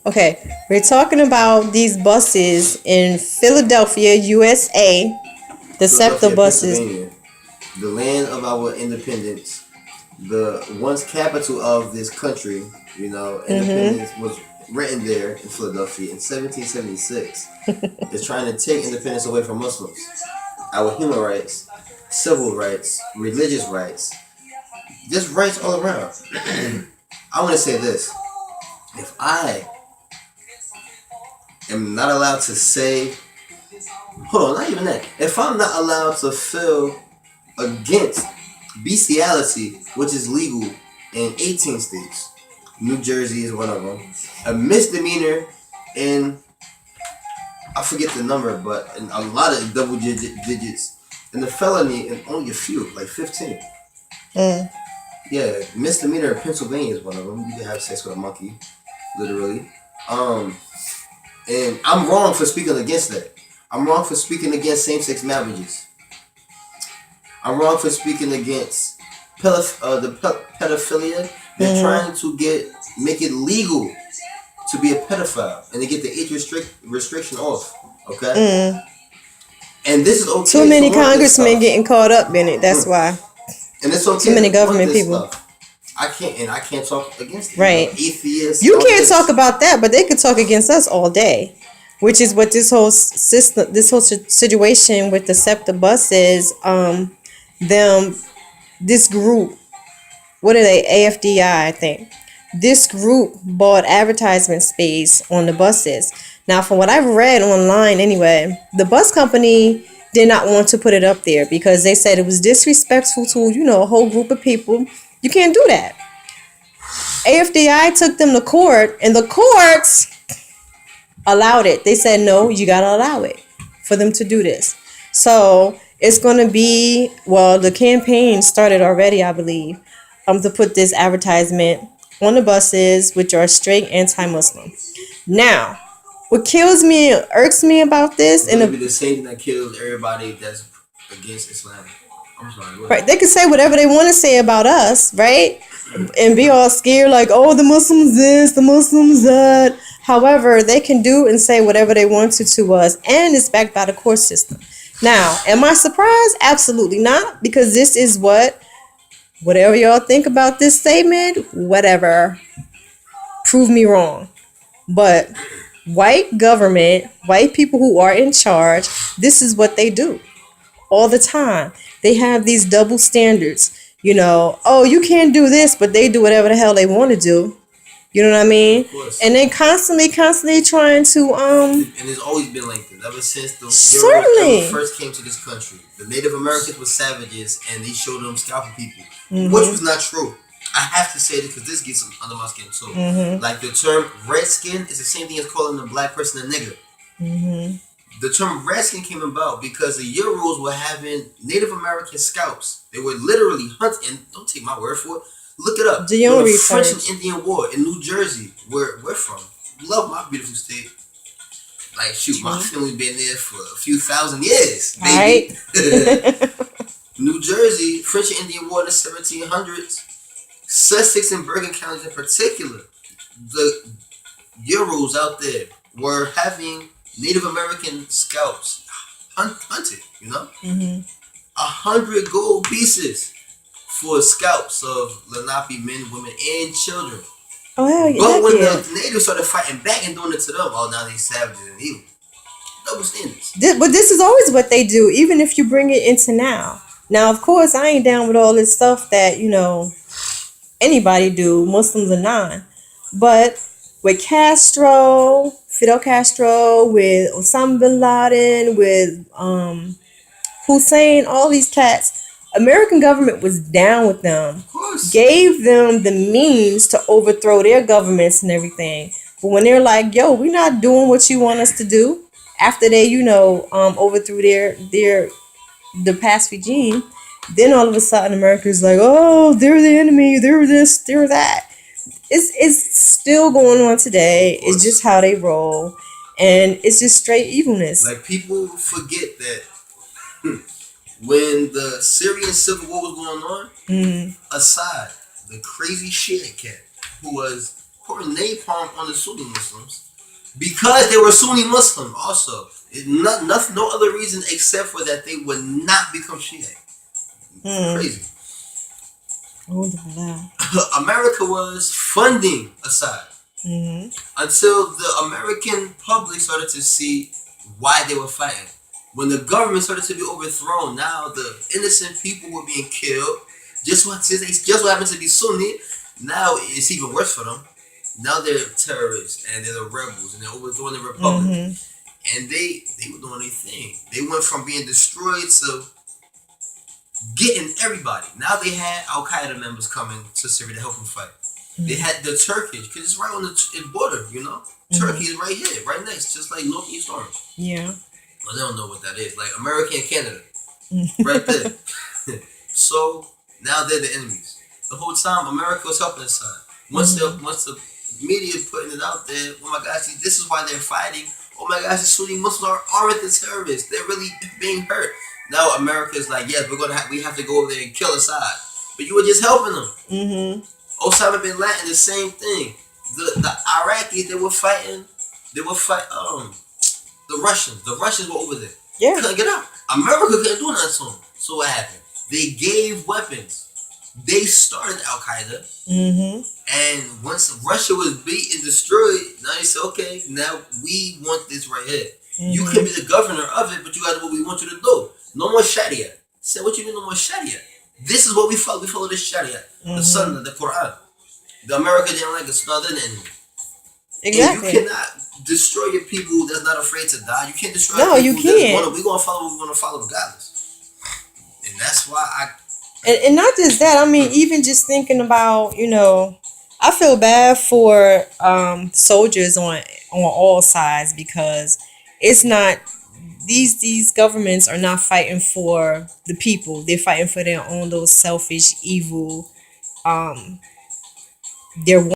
Okay, we're talking about these buses in Philadelphia, USA. The Septa Philadelphia, buses. Pennsylvania, the land of our independence, the once capital of this country. Mm-hmm. Independence was written there in Philadelphia in 1776. Is trying to take independence away from Muslims. Our human rights, civil rights, religious rights, just rights all around. I want to say this: if I am not allowed to say, hold on, not even that. If I'm not allowed to feel against bestiality, which is legal in 18 states, New Jersey is one of them. A misdemeanor in, I forget the number, but in a lot of double digits, and the felony in only a few, like 15. Mm. Yeah, misdemeanor in Pennsylvania is one of them. You can have sex with a monkey, literally. And I'm wrong for speaking against that. I'm wrong for speaking against same-sex marriages. I'm wrong for speaking against pedophilia. They're trying to make it legal to be a pedophile and to get the age restriction off. Okay? And this is okay. Too many congressmen getting caught up in it. That's why. And it's okay. Too many government people. Stuff. I can't talk against it. Right. Atheists. You can't talk about that, but they could talk against us all day. Which is what this whole system, this whole situation with the SEPTA buses, this group, what are they? AFDI, I think. This group bought advertisement space on the buses. Now, from what I've read online anyway, the bus company did not want to put it up there because they said it was disrespectful to, a whole group of people. You can't do that. AFDI took them to court, and the courts allowed it. They said, no, you got to allow it for them to do this. So it's going to be, the campaign started already, I believe, to put this advertisement on the buses, which are straight anti-Muslim. Now, what kills me and irks me about this, it's be the same thing that kills everybody that's against Islam. I'm sorry. Right? They can say whatever they want to say about us, right? And be all scared, like, oh, the Muslims this, the Muslims that. However, they can do and say whatever they want to us, and it's backed by the court system. Now, am I surprised? Absolutely not, because this is whatever y'all think about this statement, whatever. Prove me wrong. But white government, white people who are in charge, this is what they do all the time. They have these double standards. Oh, you can't do this, but they do whatever the hell they want to do. You know what I mean? And they constantly trying to And it's always been like this ever since the Europeans first came to this country. The Native Americans were savages, and they showed them scalping people, which was not true. I have to say this because this gets under my skin too. Like the term redskin is the same thing as calling a black person a nigger. The term redskin came about because the Euros were having Native American scouts. They were literally hunting. Don't take my word for it. Look it up. The French and Indian War in New Jersey, where we're from. Love my beautiful state. Like, shoot, my family been there for a few thousand years, baby. Right. New Jersey, French and Indian War in the 1700s. Sussex and Bergen counties in particular. The Euros out there were having Native American scouts hunted, 100 gold pieces for scalps of Lenape men, women, and children. Oh, hell yeah. But when the natives started fighting back and doing it to them, now they savages and evil. Double standards. But this is always what they do, even if you bring it into now. Now, of course, I ain't down with all this stuff that, anybody do, Muslims or non. But with Fidel Castro, with Osama bin Laden, with Hussein, all these cats, American government was down with them, gave them the means to overthrow their governments and everything. But when they're like, yo, we're not doing what you want us to do, after they, overthrew the past regime, then all of a sudden America's like, oh, they're the enemy, they're this, they're that. It's still going on today. It's just how they roll. And it's just straight evilness. Like, people forget that when the Syrian civil war was going on, Assad, the crazy Shiite cat, who was pouring napalm on the Sunni Muslims because they were Sunni Muslim. Also, no other reason except for that they would not become Shia. Crazy. America was funding Assad until the American public started to see why they were fighting. When the government started to be overthrown, now the innocent people were being killed. Just what happened to be Sunni. Now it's even worse for them. Now they're terrorists and they're the rebels and they're overthrowing the republic. And they were doing their thing. They went from being destroyed to getting everybody. Now they had Al Qaeda members coming to Syria to help them fight. They had the Turkish, because it's right on the border, you know? Turkey is right here, right next, just like North East Orange. Yeah. Well, they don't know what that is. Like America and Canada. Right there. So now they're the enemies. The whole time America was helping this side. Once the media putting it out there, oh my gosh, this is why they're fighting. Oh my gosh, the Sunni Muslims aren't the terrorists. They're really being hurt. Now America is like, yes, we have to go over there and kill Assad. But you were just helping them. Osama bin Laden, the same thing. The Iraqis, they were fighting the Russians. The Russians were over there. Yeah. Couldn't get out. America couldn't do nothing to them. So what happened? They gave weapons. They started Al Qaeda. And once Russia was beat and destroyed, now they said, okay, now we want this right here. You can be the governor of it, but you got to do what we want you to do. No more Sharia. I said, what you mean no more Sharia? This is what we follow. We follow this Sharia. The Sunnah, the Quran. The America didn't like us, no, they're the enemy. Exactly. And you cannot destroy your people that's not afraid to die. You can't destroy no, people you can't. We're going to follow what we're going to follow regardless. And that's why And not just that, I mean, even just thinking about, you know, I feel bad for soldiers on all sides, because it's not, these governments are not fighting for the people. They're fighting for their own little selfish, evil, their